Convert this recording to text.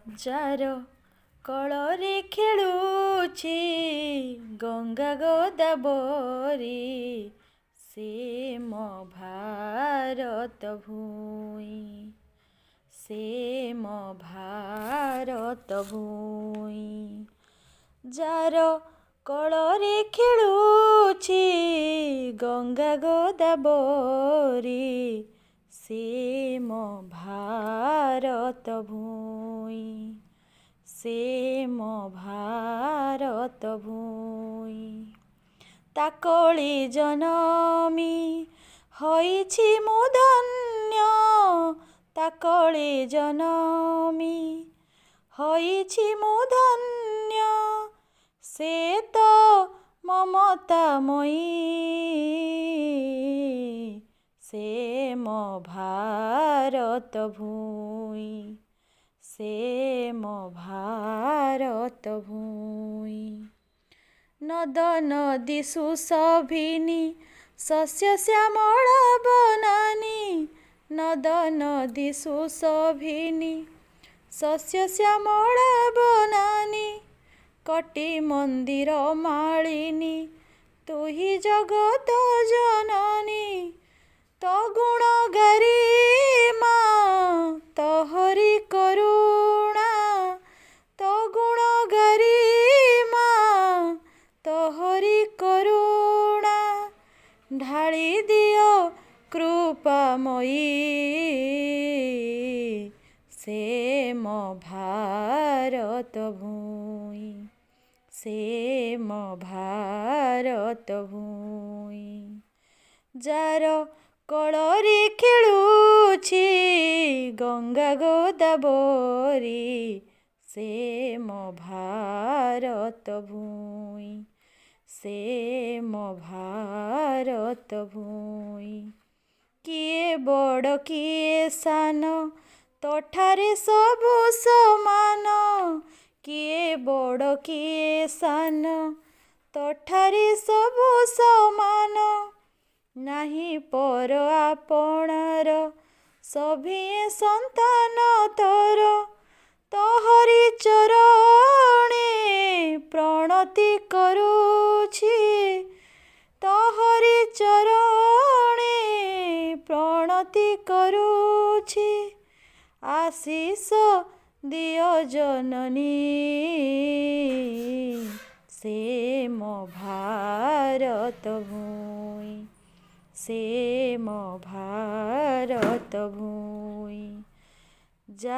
Jar कଳରେ ଖେଳୁଛି ଗଙ୍ଗା ଗୋଦାବରୀ ସେ ମୋ ଭାରତ ଭୂଇଁ ସେ ମୋ ଭାରତ ଭୂଇଁ ଜାର କଳରେ ଖେଳୁଛି ଗଙ୍ଗା ଗୋଦାବରୀ ସେ ମୋ ଭାରତ ଭୂଇଁ ସେ ମୋ ଭାରତ ଭୂଇଁ ତାକଳି ଜନମି ହୋଇଛି ମୁଁ ଧନ୍ୟ ତାକଳି ଜନମି ହୋଇଛି ମୁଁ ଧନ୍ୟ ସେ ତ ମମତାମୟୀ ସେ ମୋ ଭାରତ ଭୂଇଁ ସେ ମୋ ଭାରତ ଭୂଇଁ ନଦ ନଦୀ ସୁଶୋଭିନୀ ଶସ୍ୟ ଶ୍ୟାମଳ ବନାନୀ ନଦ ନଦୀ ସୁଶୋଭିନୀ ଶସ୍ୟ ଶ୍ୟାମଳ ବନାନୀ କୋଟି ମନ୍ଦିର ମାଳିନୀ ତୁହି ଜଗତ ଜନନୀ ତ ଗୁଣ ଗାରି ମା ତୋହରି କରୁଣା ତ ଗୁଣ ଗାରି ମା ତୋହରି କରୁଣା ଢାଳି ଦିଅ କୃପାମୟୀ ସେ ମୋ ଭାରତ ଭୂଇଁ ସେ ମୋ ଭାରତ ଭୂଇଁ ଜାର କଳରେ ଖେଳୁଛି ଗଙ୍ଗା ଗୋଦାବରୀ ସେ ମୋ ଭାରତ ଭୂଇଁ ସେ ମୋ ଭାରତ ଭୂଇଁ କିଏ ବଡ଼ କିଏ ସାନ ତୋଠାରେ ସବୁ ସମାନ କିଏ ବଡ଼ କିଏ ସାନ ତୋଠାରେ ସବୁ ସମାନ ନାହିଁ ପର ଆପଣାର ସଭିଏ ସନ୍ତାନ ତୋର ତୋହରି ଚରଣେ ପ୍ରଣତି କରୁଛି ତୋହରି ଚରଣେ ପ୍ରଣତି କରୁଛି ଆଶିଷ ଦିଅ ଜନନୀ ସେ ମୋ ଭାରତ ଭୂଇଁ ସେ ମୋ ଭାରତ ଭୂଇଁ।